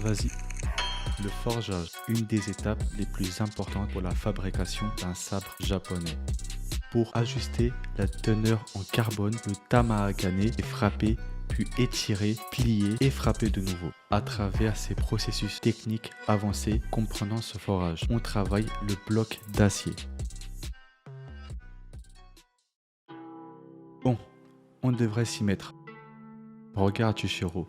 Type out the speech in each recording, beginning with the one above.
Vas-y. Le forgeage, une des étapes les plus importantes pour la fabrication d'un sabre japonais. Pour ajuster la teneur en carbone, le tamahagane est frappé, puis étiré, plié et frappé de nouveau. À travers ces processus techniques avancés comprenant ce forage, on travaille le bloc d'acier. Bon, on devrait s'y mettre. Regarde Chihiro,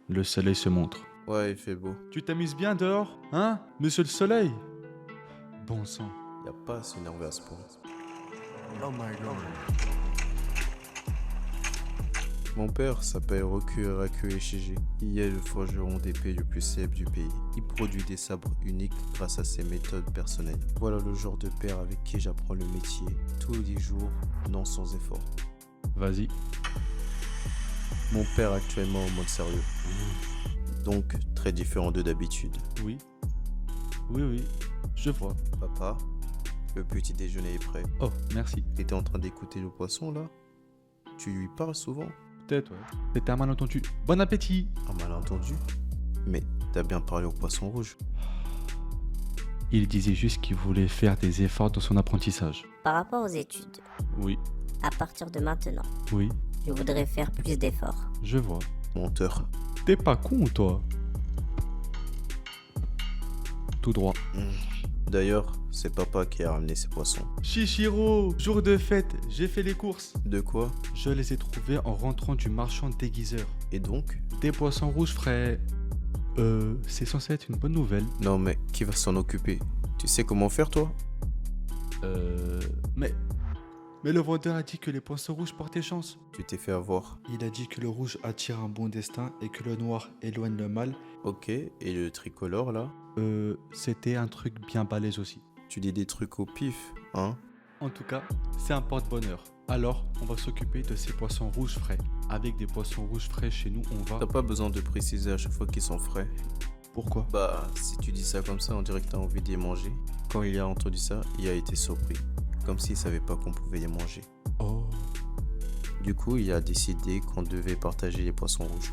le soleil se montre. Ouais, il fait beau. Tu t'amuses bien dehors, hein, monsieur le soleil? Bon sang. Y a pas à s'énerver à ce point. Oh my god. Mon père s'appelle Roku Araku Eshige. Il est le forgeron d'épée le plus célèbre du pays. Il produit des sabres uniques grâce à ses méthodes personnelles. Voilà le genre de père avec qui j'apprends le métier tous les jours, non sans effort. Vas-y. Mon père actuellement en mode sérieux. Donc très différent de d'habitude. Oui. Oui, je vois. Papa, le petit déjeuner est prêt. Oh, merci. T'étais en train d'écouter le poisson là? Tu lui parles souvent? Peut-être, ouais. C'était un malentendu. Bon appétit! Un malentendu? Mais t'as bien parlé au poisson rouge. Il disait juste qu'il voulait faire des efforts dans son apprentissage. Par rapport aux études, Oui, à partir de maintenant, oui, je voudrais faire plus d'efforts. je vois. Menteur. T'es pas con, toi? Tout droit. D'ailleurs, c'est papa qui a ramené ces poissons. Chihiro, jour de fête, j'ai fait les courses. De quoi? Je les ai trouvés en rentrant du marchand déguiseur. Et donc? Des poissons rouges frais. C'est censé être une bonne nouvelle. Non mais qui va s'en occuper? Tu sais comment faire toi? Mais le vendeur a dit que les poissons rouges portaient chance. Tu t'es fait avoir. Il a dit que le rouge attire un bon destin et que le noir éloigne le mal. Ok, et le tricolore là? C'était un truc bien balèze aussi. Tu dis des trucs au pif, hein? En tout cas, c'est un porte-bonheur. Alors, on va s'occuper de ces poissons rouges frais. Avec des poissons rouges frais chez nous, on va... T'as pas besoin de préciser à chaque fois qu'ils sont frais. Pourquoi? Bah, si tu dis ça comme ça, on dirait que t'as envie d'y manger. Quand il a entendu ça, il a été surpris. Comme s'il savait pas qu'on pouvait les manger. Oh, Du coup, il a décidé qu'on devait partager les poissons rouges.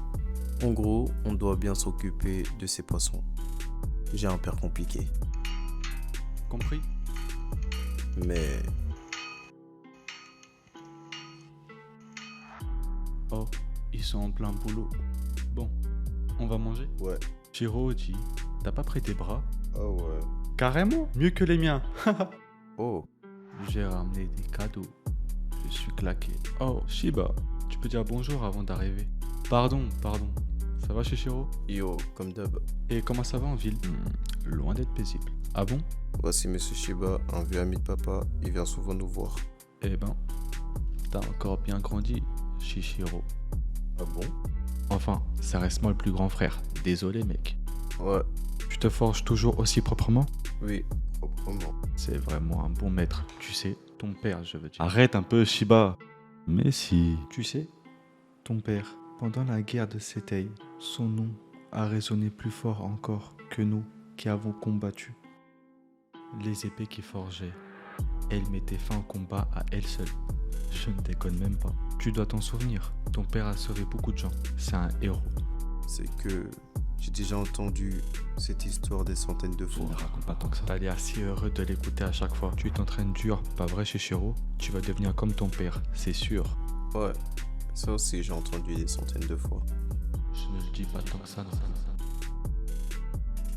En gros, on doit bien s'occuper de ces poissons. J'ai un père compliqué. compris? Mais Oh, ils sont en plein boulot. Bon, on va manger? ouais. Chihiro dit, t'as pas prêté bras? Oh ouais. Carrément, mieux que les miens. Oh. J'ai ramené des cadeaux. Je suis claqué. Oh, Shiba, tu peux dire bonjour avant d'arriver. Pardon. Ça va chez Chihiro? Yo, comme d'hab. Et comment ça va en ville? Loin d'être paisible. Ah bon? Voici Monsieur Shiba, un vieux ami de papa. Il vient souvent nous voir. Eh ben, t'as encore bien grandi, Chihiro. Ah bon? Enfin, ça reste moi le plus grand frère. Désolé, mec. Ouais. Tu te forges toujours aussi proprement? Oui, proprement. C'est vraiment un bon maître. Tu sais, ton père, je veux dire. Arrête un peu, Shiba. Mais si. Tu sais, ton père, pendant la guerre de Setei, son nom a résonné plus fort encore que nous qui avons combattu. Les épées qu'il forgeait, elles mettaient fin au combat à elles seules. Je ne déconne même pas. Tu dois t'en souvenir. Ton père a sauvé beaucoup de gens. C'est un héros. C'est que j'ai déjà entendu cette histoire des centaines de Je fois. ne raconte pas tant que ça. T'as l'air si heureux de l'écouter à chaque fois. Tu t'entraînes dur, pas vrai, Chihiro? Tu vas devenir comme ton père, c'est sûr. Ouais. Ça aussi, j'ai entendu des centaines de fois. Je ne le dis pas tant que ça, non.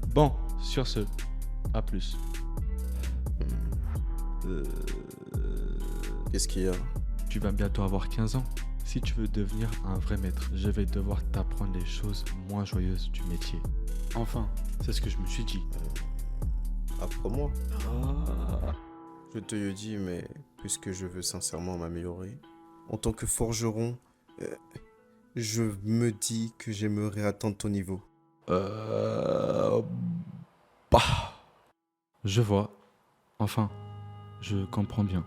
Bon, sur ce, à plus. Qu'est-ce qu'il y a? Tu vas bientôt avoir 15 ans. Si tu veux devenir un vrai maître, je vais devoir t'apprendre les choses moins joyeuses du métier. Enfin, c'est ce que je me suis dit. Après moi? Ah. Je te le dis, mais puisque je veux sincèrement m'améliorer, en tant que forgeron, je me dis que j'aimerais atteindre ton niveau. Je vois. Enfin, je comprends bien.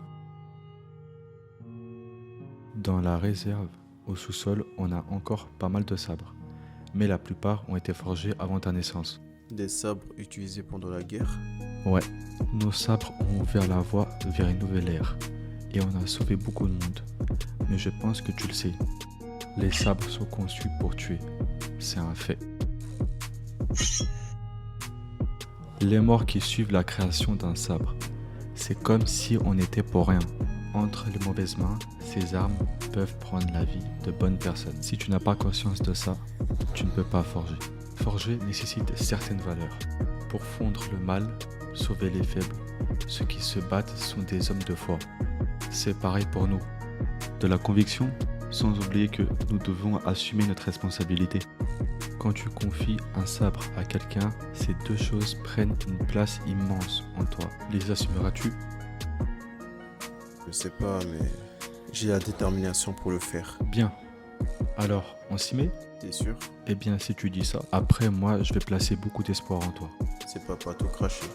Dans la réserve, au sous-sol, on a encore pas mal de sabres. Mais la plupart ont été forgés avant ta naissance. Des sabres utilisés pendant la guerre? Ouais, nos sabres ont ouvert la voie vers une nouvelle ère. Et on a sauvé beaucoup de monde. Mais je pense que tu le sais. Les sabres sont conçus pour tuer. C'est un fait. Les morts qui suivent la création d'un sabre. C'est comme si on était pour rien. Entre les mauvaises mains, ces armes peuvent prendre la vie de bonnes personnes. Si tu n'as pas conscience de ça, tu ne peux pas forger. Forger nécessite certaines valeurs. Pour fondre le mal, sauver les faibles, ceux qui se battent sont des hommes de foi. C'est pareil pour nous. De la conviction, sans oublier que nous devons assumer notre responsabilité. Quand tu confies un sabre à quelqu'un, ces deux choses prennent une place immense en toi. Les assumeras-tu ? Je sais pas, mais j'ai la détermination pour le faire. Bien. Alors, on s'y met ? T'es sûr? Eh bien, si tu dis ça, après moi, je vais placer beaucoup d'espoir en toi. C'est pas tout cracher.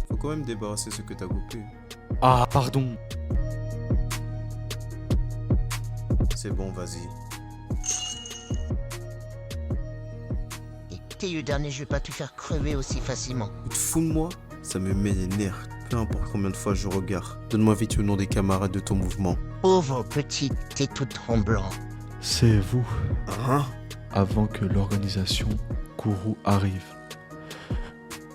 Faut quand même débarrasser ce que t'as coupé. Ah, pardon. C'est bon, vas-y. Et t'es le dernier, je vais pas te faire crever aussi facilement. Tu te fous de moi? Ça me met les nerfs. Peu importe combien de fois je regarde. Donne-moi vite le nom des camarades de ton mouvement. Pauvre petit, t'es tout tremblant. C'est vous. Hein? Avant que l'organisation Kourou arrive,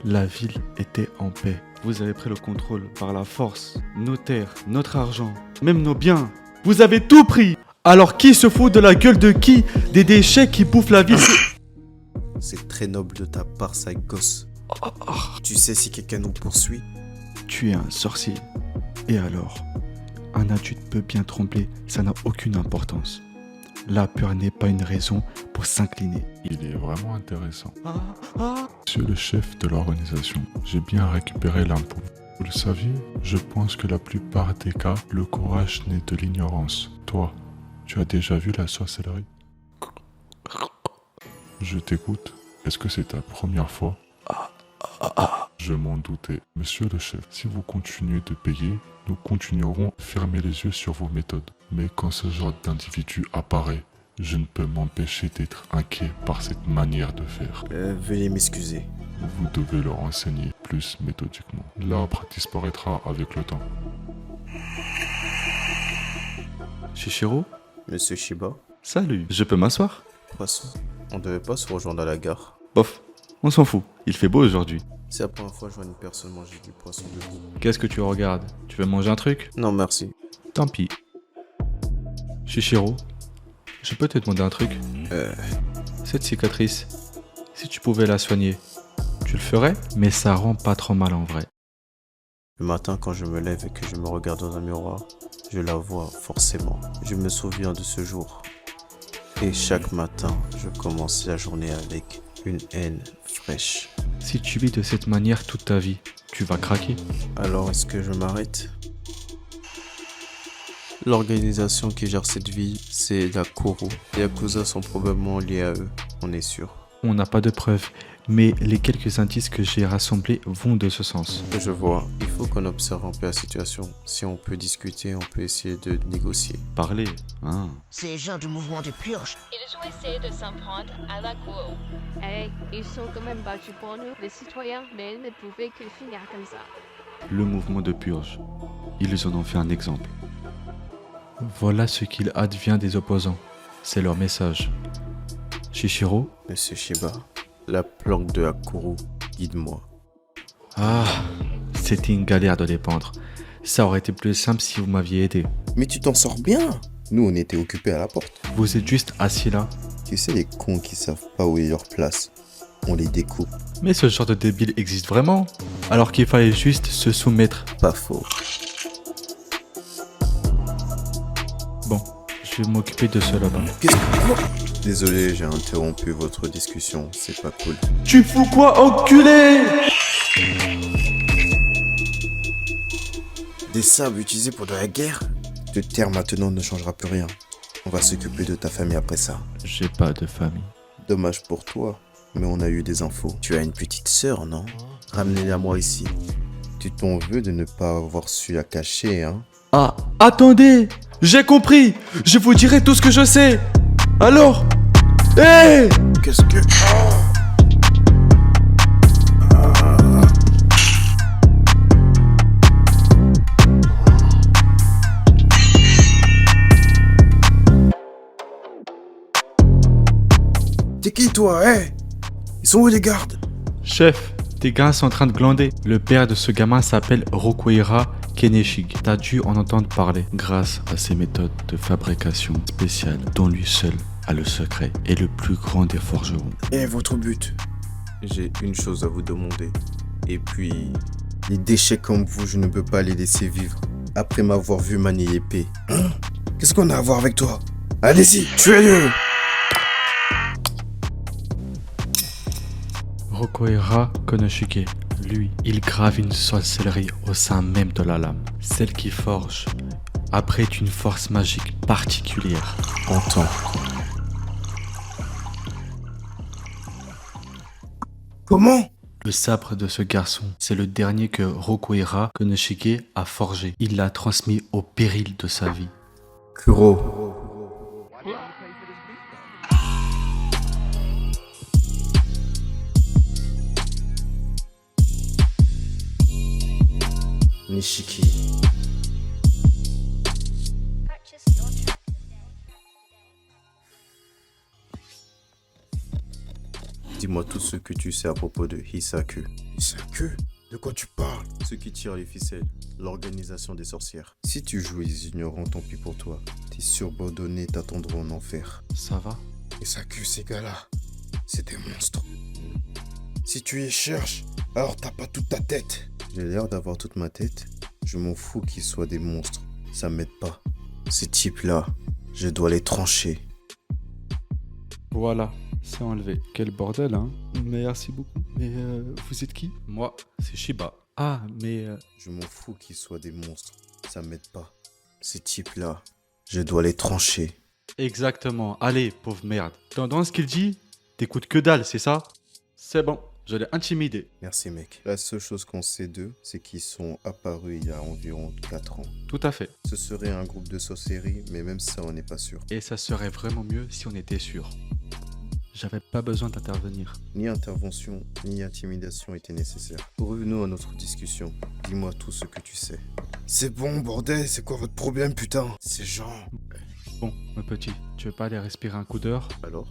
la ville était en paix. Vous avez pris le contrôle par la force, nos terres, notre argent, même nos biens. Vous avez tout pris. Alors qui se fout de la gueule de qui? Des déchets qui bouffent la ville. C'est très noble de ta part, sale gosse. Tu sais si quelqu'un nous poursuit? Tu es un sorcier. Et alors? Un adulte peut bien trembler, ça n'a aucune importance. La peur n'est pas une raison pour s'incliner. Il est vraiment intéressant. Monsieur le chef de l'organisation, j'ai bien récupéré l'impôt. Vous le saviez? Je pense que la plupart des cas, le courage naît de l'ignorance. Toi, tu as déjà vu la sorcellerie? Je t'écoute. Est-ce que c'est ta première fois? Je m'en doutais. Monsieur le chef, si vous continuez de payer, nous continuerons à fermer les yeux sur vos méthodes. Mais quand ce genre d'individu apparaît, je ne peux m'empêcher d'être inquiet par cette manière de faire. Veuillez m'excuser. Vous devez leur enseigner plus méthodiquement. L'arbre disparaîtra avec le temps. Shishiro? Monsieur Shiba? Salut, je peux m'asseoir? Poisson. On devait pas se rejoindre à la gare. Bof, on s'en fout, il fait beau aujourd'hui. C'est la première fois que je vois une personne manger du poisson debout. Qu'est-ce que tu regardes? Tu veux manger un truc? Non, merci. Tant pis. Shishiro, je peux te demander un truc? Cette cicatrice, si tu pouvais la soigner, tu le ferais? Mais ça rend pas trop mal en vrai. Le matin, quand je me lève et que je me regarde dans un miroir, je la vois forcément. Je me souviens de ce jour. Et chaque matin, je commence la journée avec une haine fraîche. Si tu vis de cette manière toute ta vie, tu vas craquer. Alors, est-ce que je m'arrête? L'organisation qui gère cette ville, c'est la Kourou. Les Yakuza sont probablement liés à eux, on est sûr. On n'a pas de preuves, mais les quelques indices que j'ai rassemblés vont de ce sens. Je vois, il faut qu'on observe un peu la situation. Si on peut discuter, on peut essayer de négocier. Parler, hein? Ces gens du mouvement de purge, Ils ont essayé de s'en prendre à la cour. Hey, ils sont quand même battus pour nous, les citoyens, mais ils ne pouvaient que finir comme ça. Le mouvement de purge. Ils en ont fait un exemple. Voilà ce qu'il advient des opposants. C'est leur message. Shishiro? Monsieur Shiba, la planque de la Kourou, guide-moi. Ah, c'était une galère de les pendre. Ça aurait été plus simple si vous m'aviez aidé. Mais tu t'en sors bien. Nous, on était occupés à la porte. Vous êtes juste assis là. Tu sais, les cons qui savent pas où est leur place, on les découpe. Mais ce genre de débile existe vraiment. Alors qu'il fallait juste se soumettre. Pas faux. Bon, je vais m'occuper de ceux là-bas. Qu'est-ce que... Quoi? Désolé, j'ai interrompu votre discussion. C'est pas cool. Tu fous quoi, enculé? Des sabres utilisés pour de la guerre? Te taire maintenant ne changera plus rien. On va s'occuper de ta famille après ça. J'ai pas de famille. Dommage pour toi, mais on a eu des infos. Tu as une petite sœur, non? Ramenez-la moi ici. Tu t'en veux de ne pas avoir su la cacher, hein? Ah, attendez! J'ai compris! Je vous dirai tout ce que je sais! Alors? Hé! Qu'est-ce que... T'es qui toi, Ils sont où les gardes? Chef, tes gars sont en train de glander. Le père de ce gamin s'appelle Rokuhira Keneshig. T'as dû en entendre parler grâce à ses méthodes de fabrication spéciales dont lui seul a le secret et le plus grand des forgerons. Et votre but? J'ai une chose à vous demander. Et puis, Les déchets comme vous, je ne peux pas les laisser vivre. Après m'avoir vu manier l'épée. Hein? Qu'est-ce qu'on a à voir avec toi? Allez-y, tuez-le! Rokuhira Konosuke, lui, il grave une sorcellerie au sein même de la lame. Celle qui forge abrite une force magique particulière. Entends. Comment? Le sabre de ce garçon, c'est le dernier que Rokuhira Konosuke a forgé. Il l'a transmis au péril de sa vie. Kuro. Nishiki. dis-moi tout ce que tu sais à propos de Hisaku. Hisaku? De quoi tu parles? Ceux qui tirent les ficelles, l'organisation des sorcières. Si tu joues les ignorants, tant pis pour toi. Tes subordonnés t'attendront en enfer. Ça va? Hisaku, ces gars-là, c'est des monstres. Si tu y cherches, alors t'as pas toute ta tête. J'ai l'air d'avoir toute ma tête. Je m'en fous qu'ils soient des monstres. Ça m'aide pas. Ces types-là, je dois les trancher. Voilà, c'est enlevé. Quel bordel, hein? Merci beaucoup. Mais vous êtes qui? Moi, c'est Shiba. Ah, mais... Je m'en fous qu'ils soient des monstres. Ça m'aide pas. Ces types-là, je dois les trancher. Exactement. Allez, pauvre merde. T'entends ce qu'il dit? T'écoutes que dalle, c'est ça? C'est bon, je l'ai intimidé. Merci mec. La seule chose qu'on sait d'eux, c'est qu'ils sont apparus il y a environ 4 ans. Tout à fait. Ce serait un groupe de sorcellerie, mais même ça on n'est pas sûr. Et ça serait vraiment mieux si on était sûr. J'avais pas besoin d'intervenir. Ni intervention, ni intimidation était nécessaire. Revenons à notre discussion. Dis-moi tout ce que tu sais. C'est bon, bordel, c'est quoi votre problème, putain? Ces gens... Bon, mon petit, tu veux pas aller respirer un coup d'heure? Alors?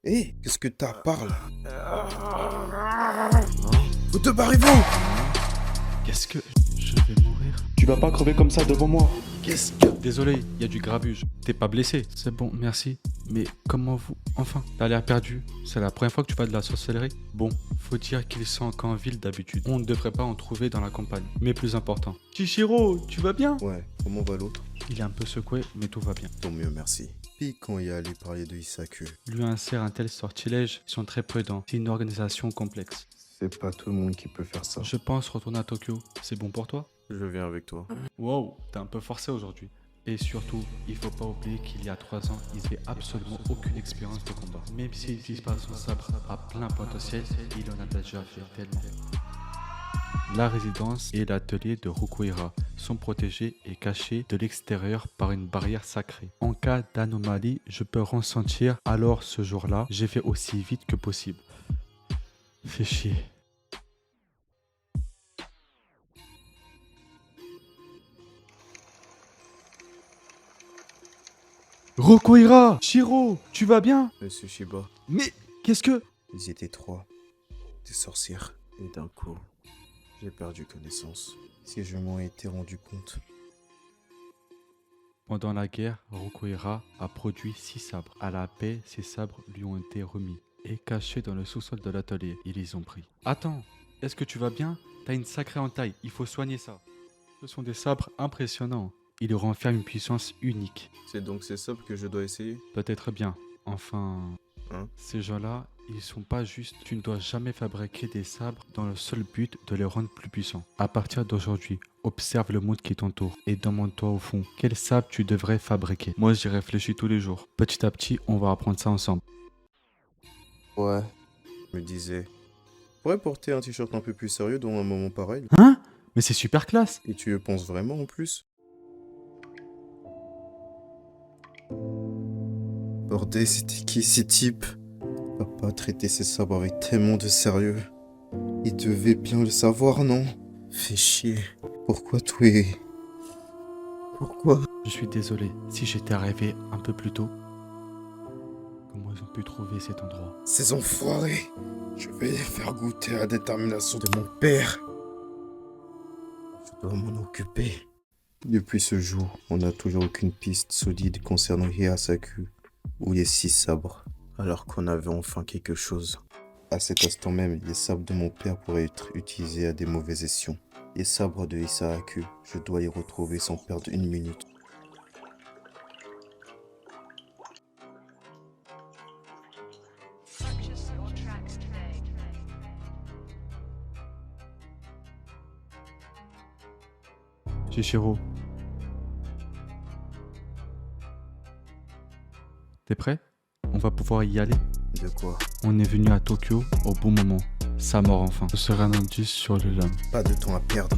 Hé, qu'est-ce que t'as? Parle. Vous te barrez-vous? Qu'est-ce que... Je vais mourir. Tu vas pas crever comme ça devant moi. Qu'est-ce que... Désolé, il y a du grabuge. T'es pas blessé? C'est bon, merci. Mais comment vous... Enfin, t'as l'air perdu. C'est la première fois que tu vas de la sorcellerie? Bon, faut dire qu'ils sont qu'en ville d'habitude. On ne devrait pas en trouver dans la campagne. Mais plus important. Chishiro, tu vas bien? Ouais, comment va l'autre? Il est un peu secoué, mais tout va bien. Tant mieux, merci. Puis quand il est allé parler de Hisaku. Lui insère un tel sortilège, ils sont très prudents. C'est une organisation complexe. C'est pas tout le monde qui peut faire ça. Je pense retourner à Tokyo. C'est bon pour toi? Je viens avec toi. Wow, t'es un peu forcé aujourd'hui. Et surtout, il faut pas oublier qu'il y a 3 ans, il n'avait absolument aucune expérience de combat. Même s'il n'utilise pas son sabre à plein potentiel, il en a déjà fait tellement. La résidence et l'atelier de Rokuhira sont protégés et cachés de l'extérieur par une barrière sacrée. En cas d'anomalie, je peux ressentir, alors ce jour-là, j'ai fait aussi vite que possible. Fais chier. Rokuhira! Shiro, tu vas bien? Monsieur Shiba, Mais qu'est-ce que... Ils étaient 3. Des sorcières. et d'un coup, j'ai perdu connaissance. Si je m'en étais rendu compte. Pendant la guerre, Rokuhira a produit 6 sabres. À la paix, ces sabres lui ont été remis et cachés dans le sous-sol de l'atelier. Ils les ont pris. Attends, est-ce que tu vas bien? T'as une sacrée entaille, il faut soigner ça. Ce sont des sabres impressionnants. Ils renferment une puissance unique. C'est donc ces sabres que je dois essayer? Peut-être bien. Enfin, Hein? ces gens-là, ils sont pas justes. Tu ne dois jamais fabriquer des sabres dans le seul but de les rendre plus puissants. À partir d'aujourd'hui, observe le monde qui t'entoure et demande-toi au fond, quel sabre tu devrais fabriquer. Moi, j'y réfléchis tous les jours. Petit à petit, on va apprendre ça ensemble. Ouais. Je me disais. Je pourrais porter un t-shirt un peu plus sérieux dans un moment pareil. Hein? Mais c'est super classe. Et tu le penses vraiment en plus? Bordel, c'était qui ces types? Papa traitait ses sabres avec tellement de sérieux. Il devait bien le savoir, non? Fais chier. Pourquoi tout est... Pourquoi? Je suis désolé si j'étais arrivé un peu plus tôt. ils ont pu trouver cet endroit. Ces enfoirés, je vais les faire goûter à la détermination de mon père. Je dois m'en occuper. Depuis ce jour, on n'a toujours aucune piste solide concernant Hirasaku ou les 6 sabres, alors qu'on avait enfin quelque chose. À cet instant même, les sabres de mon père pourraient être utilisés à des mauvais escients. Les sabres de Hirasaku, je dois les retrouver sans perdre une minute. Chichiro. T'es prêt? On va pouvoir y aller. De quoi? On est venu à Tokyo au bon moment. Sa mort enfin. Ce sera un indice sur le lame. Pas de temps à perdre.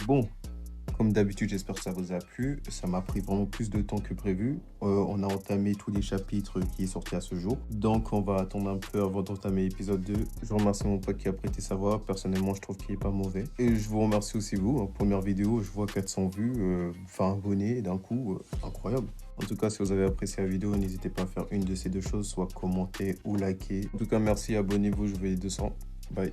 Bon, comme d'habitude, j'espère que ça vous a plu. Ça m'a pris vraiment plus de temps que prévu. On a entamé tous les chapitres qui sont sortis à ce jour. Donc, on va attendre un peu avant d'entamer l'épisode 2. Je remercie mon pote qui a prêté sa voix. Personnellement, je trouve qu'il est pas mauvais. Et je vous remercie aussi vous. En première vidéo, je vois 400 vues, 20 abonnés d'un coup. Incroyable. En tout cas, si vous avez apprécié la vidéo, n'hésitez pas à faire une de ces deux choses, soit commenter ou liker. En tout cas, merci, abonnez-vous, je veux les 200. Bye.